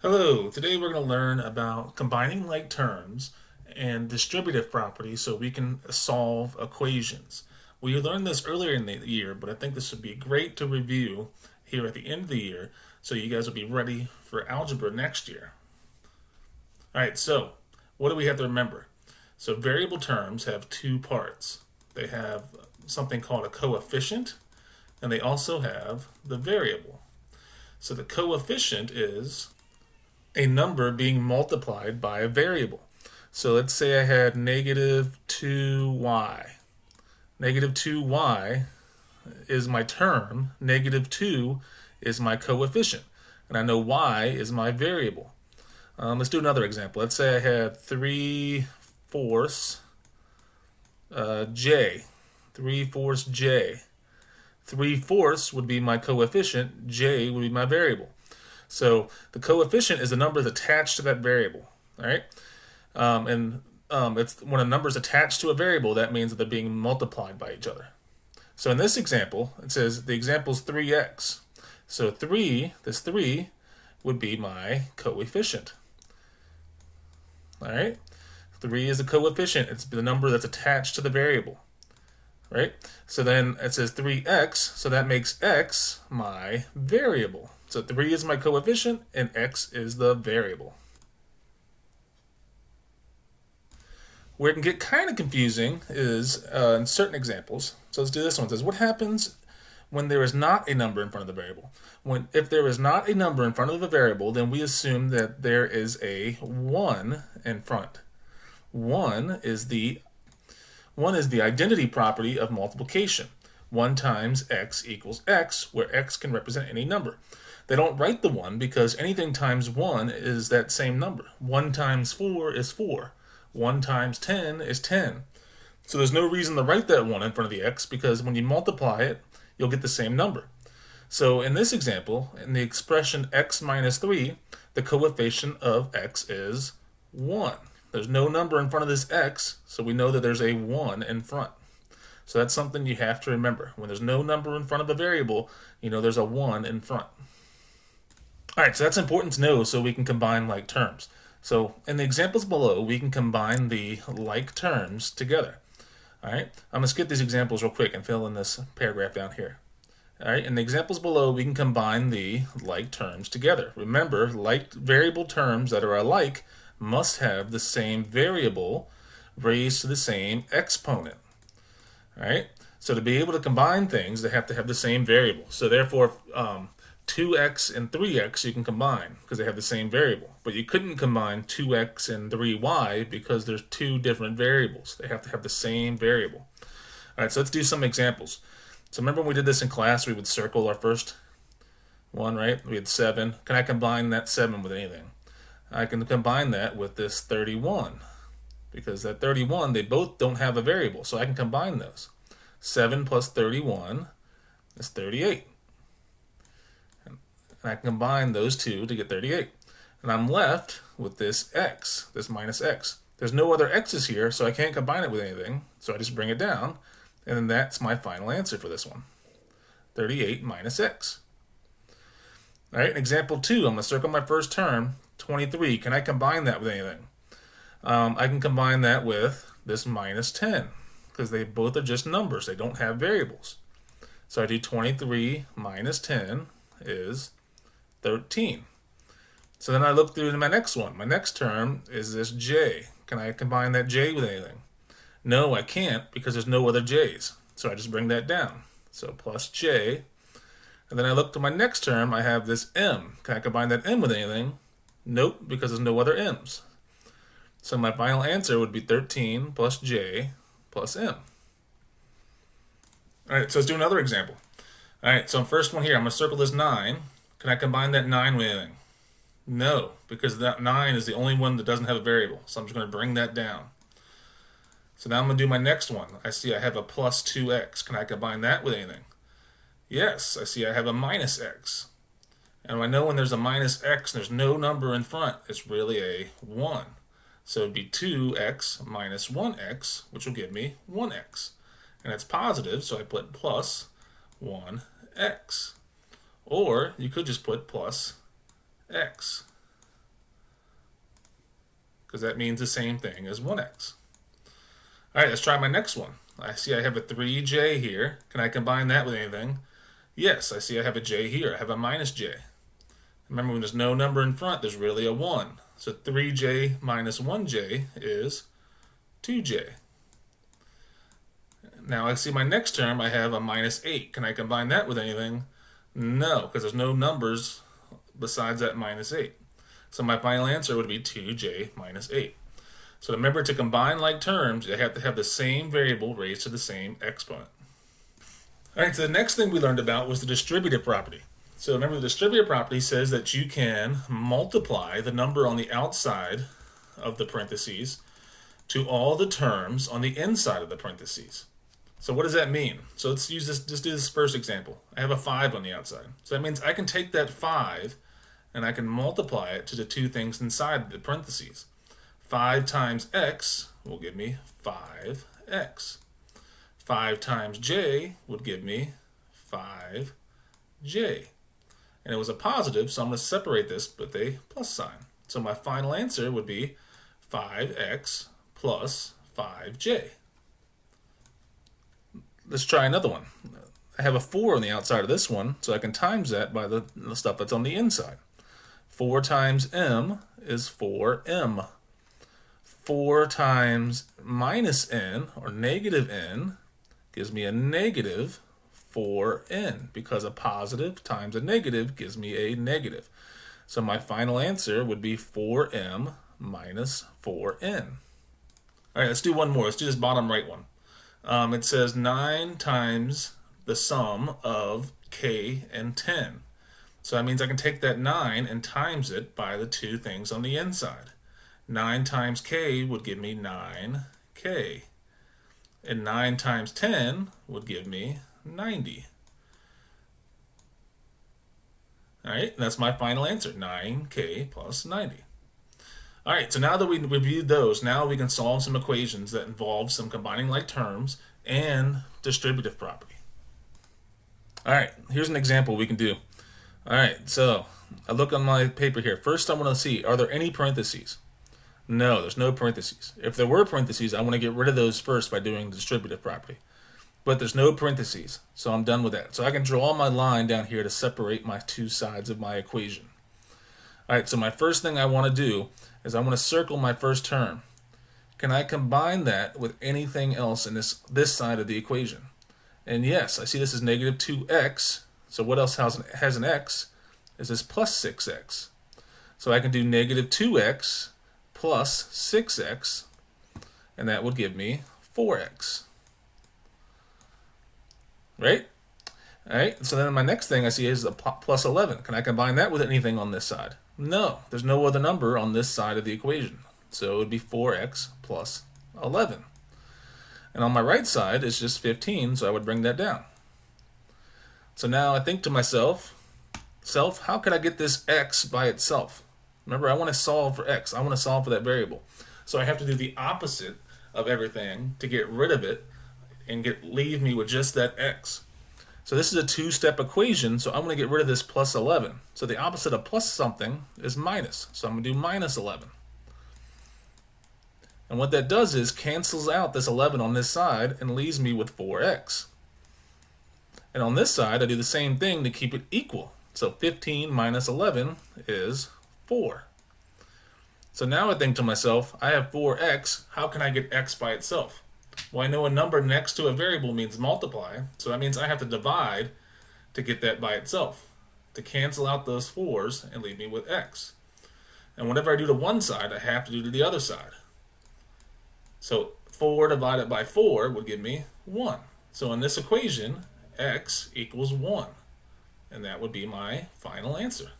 Hello, today we're going to learn about combining like terms and distributive properties so we can solve equations. We learned this earlier in the year, but I think this would be great to review here at the end of the year so you guys will be ready for algebra next year. All right, so what do we have to remember? So variable terms have two parts. They have something called a coefficient, and they also have the variable. So the coefficient is a number being multiplied by a variable. So let's say I had negative 2y. Negative 2y is my term, negative 2 is my coefficient, and I know y is my variable. Let's do another example. Let's say I had 3 fourths j. 3 fourths j. 3 fourths would be my coefficient, j would be my variable. So the coefficient is the number that's attached to that variable. All right, it's when a number is attached to a variable, that means that they're being multiplied by each other. So in this example, it says the example is 3x. So this 3 would be my coefficient. All right, 3 is a coefficient. It's the number that's attached to the variable. Right? So then it says 3x, so that makes x my variable. So 3 is my coefficient and x is the variable. Where it can get kind of confusing is in certain examples. So let's do this one. It says, what happens when there is not a number in front of the variable? If there is not a number in front of the variable, then we assume that there is a 1 in front. 1 is the identity property of multiplication. 1 times x equals x, where x can represent any number. They don't write the 1 because anything times 1 is that same number. 1 times 4 is 4. 1 times 10 is 10. So there's no reason to write that 1 in front of the x because when you multiply it, you'll get the same number. So in this example, in the expression x minus 3, the coefficient of x is 1. There's no number in front of this x, so we know that there's a 1 in front. So that's something you have to remember. When there's no number in front of a variable, you know there's a 1 in front. All right, so that's important to know so we can combine like terms. So in the examples below, we can combine the like terms together. All right, I'm going to skip these examples real quick and fill in this paragraph down here. All right, in the examples below, we can combine the like terms together. Remember, like variable terms that are alike must have the same variable raised to the same exponent. All right, so to be able to combine things, they have to have the same variable. So therefore, 2x and 3x you can combine because they have the same variable. But you couldn't combine 2x and 3y because there's two different variables. They have to have the same variable. All right, so let's do some examples. So remember when we did this in class, we would circle our first one, right? We had 7. Can I combine that 7 with anything? I can combine that with this 31 because that 31, they both don't have a variable, so I can combine those. 7 plus 31 is 38. And I can combine those two to get 38. And I'm left with this x, this minus x. There's no other x's here, so I can't combine it with anything, so I just bring it down, and then that's my final answer for this one. 38 minus x. All right, example 2, I'm going to circle my first term, 23. Can I combine that with anything? I can combine that with this minus 10 because they both are just numbers. They don't have variables. So I do 23 minus 10 is 13. So then I look through to my next one. My next term is this j. Can I combine that j with anything? No, I can't because there's no other j's. So I just bring that down. So plus j. And then I look to my next term. I have this m. Can I combine that m with anything? Nope, because there's no other m's. So my final answer would be 13 plus j plus m. All right, so let's do another example. All right, so first one here, I'm going to circle this 9. Can I combine that 9 with anything? No, because that 9 is the only one that doesn't have a variable. So I'm just going to bring that down. So now I'm going to do my next one. I see I have a plus 2x. Can I combine that with anything? Yes, I see I have a minus x. And I know when there's a minus x and there's no number in front, it's really a 1. So it would be 2x minus 1x, which will give me 1x. And it's positive, so I put plus 1x. Or you could just put plus x. because that means the same thing as 1x. All right, let's try my next one. I see I have a 3j here. Can I combine that with anything? Yes, I see I have a j here. I have a minus j. Remember, when there's no number in front, there's really a 1. So 3j minus 1j is 2j. Now I see my next term, I have a minus 8. Can I combine that with anything? No, because there's no numbers besides that minus 8. So my final answer would be 2j minus 8. So remember, to combine like terms, you have to have the same variable raised to the same exponent. All right, so the next thing we learned about was the distributive property. So remember, the distributive property says that you can multiply the number on the outside of the parentheses to all the terms on the inside of the parentheses. So what does that mean? So let's use this. Just do this first example. I have a 5 on the outside. So that means I can take that 5 and I can multiply it to the two things inside the parentheses. 5 times x will give me 5x. 5 times j would give me 5j. And it was a positive, so I'm going to separate this with a plus sign. So my final answer would be 5x plus 5j. Let's try another one. I have a 4 on the outside of this one, so I can times that by the stuff that's on the inside. 4 times m is 4m. 4 times minus n, or negative n, gives me a negative 4n, because a positive times a negative gives me a negative. So my final answer would be 4m minus 4n. All right, let's do one more. Let's do this bottom right one. It says 9 times the sum of k and 10. So that means I can take that 9 and times it by the two things on the inside. 9 times k would give me 9k. And 9 times 10 would give me 90. All right, that's my final answer, 9k plus 90. All right, so now that we reviewed those, now we can solve some equations that involve some combining like terms and distributive property. All right, here's an example we can do. All right, so I look on my paper here. First, I want to see, are there any parentheses? No, there's no parentheses. If there were parentheses, I want to get rid of those first by doing the distributive property. But there's no parentheses, so I'm done with that. So I can draw my line down here to separate my two sides of my equation. All right, so my first thing I want to do is I want to circle my first term. Can I combine that with anything else in this side of the equation? And yes, I see this is negative 2x. So what else has an x? Is this plus 6x. So I can do negative 2x plus 6x, and that would give me 4x. Right? All right, so then my next thing I see is a plus 11. Can I combine that with anything on this side? No, there's no other number on this side of the equation. So it would be 4x plus 11. And on my right side is just 15, so I would bring that down. So now I think to myself, how could I get this x by itself? Remember, I want to solve for x. I want to solve for that variable. So I have to do the opposite of everything to get rid of it and leave me with just that x. So this is a two-step equation, so I'm going to get rid of this plus 11. So the opposite of plus something is minus. So I'm going to do minus 11. And what that does is cancels out this 11 on this side and leaves me with 4x. And on this side, I do the same thing to keep it equal. So 15 minus 11 is 4. So now I think to myself, I have 4x. How can I get x by itself? Well, I know a number next to a variable means multiply, so that means I have to divide to get that by itself, to cancel out those 4's and leave me with x. And whatever I do to one side, I have to do to the other side. So 4 divided by 4 would give me 1. So in this equation, x equals 1. And that would be my final answer.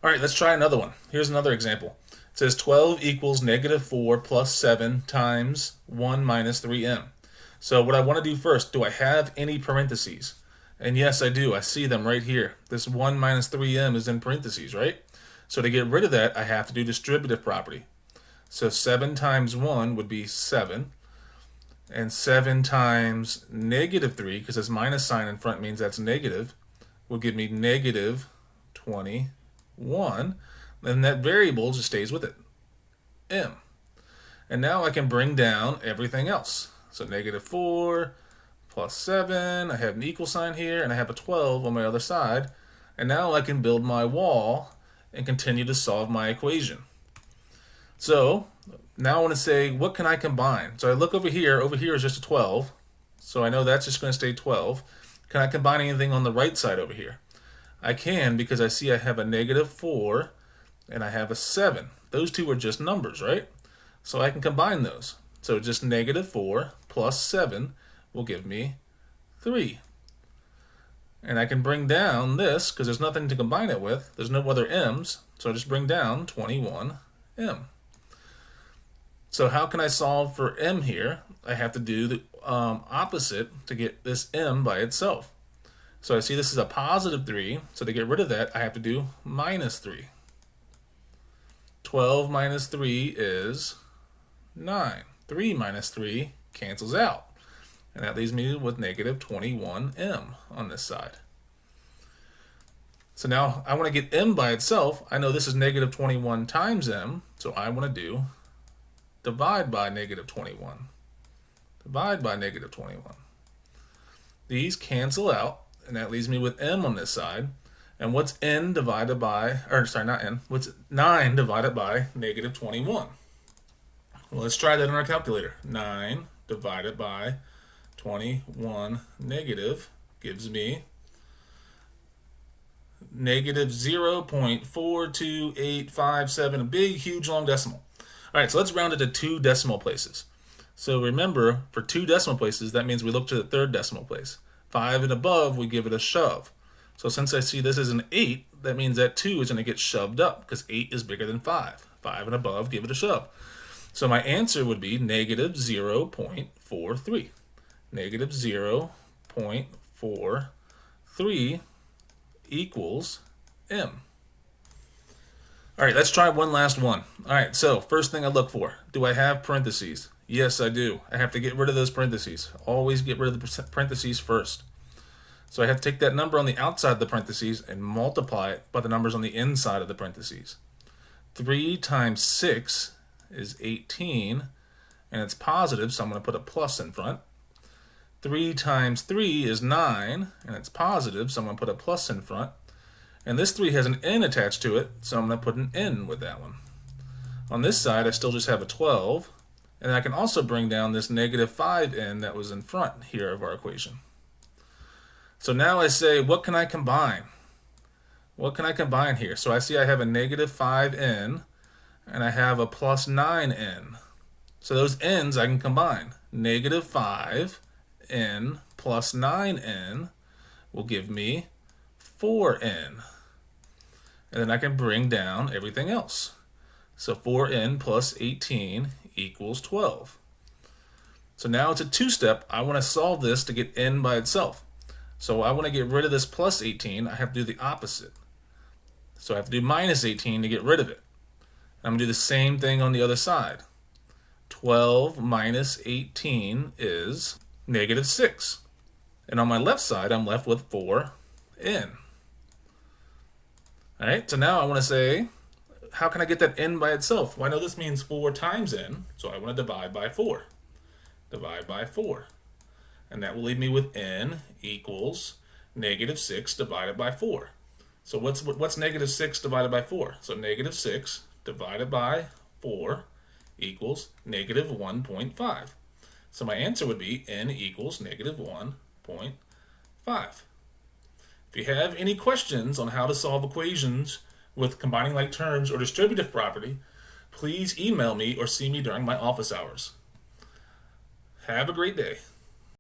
All right, let's try another one. Here's another example. It says 12 equals negative 4 plus 7 times 1 minus 3m. So what I want to do first, do I have any parentheses? And yes, I do. I see them right here. This 1 minus 3m is in parentheses, right? So to get rid of that, I have to do distributive property. So 7 times 1 would be 7. And 7 times negative 3, because this minus sign in front means that's negative, will give me negative 21. and that variable just stays with it, m. And now I can bring down everything else. So negative 4 plus 7, I have an equal sign here, and I have a 12 on my other side. And now I can build my wall and continue to solve my equation. So now I want to say, what can I combine? So I look over here is just a 12. So I know that's just going to stay 12. Can I combine anything on the right side over here? I can, because I see I have a negative 4 and I have a 7. Those two are just numbers, right? So I can combine those. So just negative 4 plus 7 will give me 3. And I can bring down this, because there's nothing to combine it with. There's no other m's, so I just bring down 21m. So how can I solve for m here? I have to do the opposite to get this m by itself. So I see this is a positive 3, so to get rid of that, I have to do minus 3. 12 minus 3 is 9. 3 minus 3 cancels out. And that leaves me with negative 21m on this side. So now I want to get m by itself. I know this is negative 21 times m, so I want to do divide by negative 21. Divide by negative 21. These cancel out, and that leaves me with m on this side. And what's n divided by, or sorry, not n, what's 9 divided by negative 21? Well, let's try that in our calculator. 9 divided by 21 negative gives me negative 0.42857, a big, huge, long decimal. All right, so let's round it to 2 decimal places. So remember, for 2 decimal places, that means we look to the 3rd decimal place. 5 and above, we give it a shove. So since I see this is an 8, that means that 2 is going to get shoved up, because 8 is bigger than 5. 5 and above, give it a shove. So my answer would be negative 0.43. Negative 0.43 equals m. All right, let's try one last one. All right, so first thing I look for, do I have parentheses? Yes, I do. I have to get rid of those parentheses. Always get rid of the parentheses first. So I have to take that number on the outside of the parentheses and multiply it by the numbers on the inside of the parentheses. 3 times 6 is 18, and it's positive, so I'm going to put a plus in front. 3 times 3 is 9, and it's positive, so I'm going to put a plus in front. And this 3 has an n attached to it, so I'm going to put an n with that one. On this side, I still just have a 12, and I can also bring down this negative 5n that was in front here of our equation. So now I say, what can I combine? What can I combine here? So I see I have a negative 5n, and I have a plus 9n. So those n's I can combine. Negative 5n plus 9n will give me 4n. And then I can bring down everything else. So 4n plus 18 equals 12. So now it's a 2-step. I want to solve this to get n by itself. So I want to get rid of this plus 18. I have to do the opposite. So I have to do minus 18 to get rid of it. I'm going to do the same thing on the other side. 12 minus 18 is negative 6. And on my left side, I'm left with 4n. All right, so now I want to say, how can I get that n by itself? Well, I know this means 4 times n, so I want to divide by 4. Divide by 4. And that will leave me with n equals negative 6 divided by 4. So what's negative 6 divided by 4? So negative 6 divided by 4 equals negative 1.5. So my answer would be n equals negative 1.5. If you have any questions on how to solve equations with combining like terms or distributive property, please email me or see me during my office hours. Have a great day.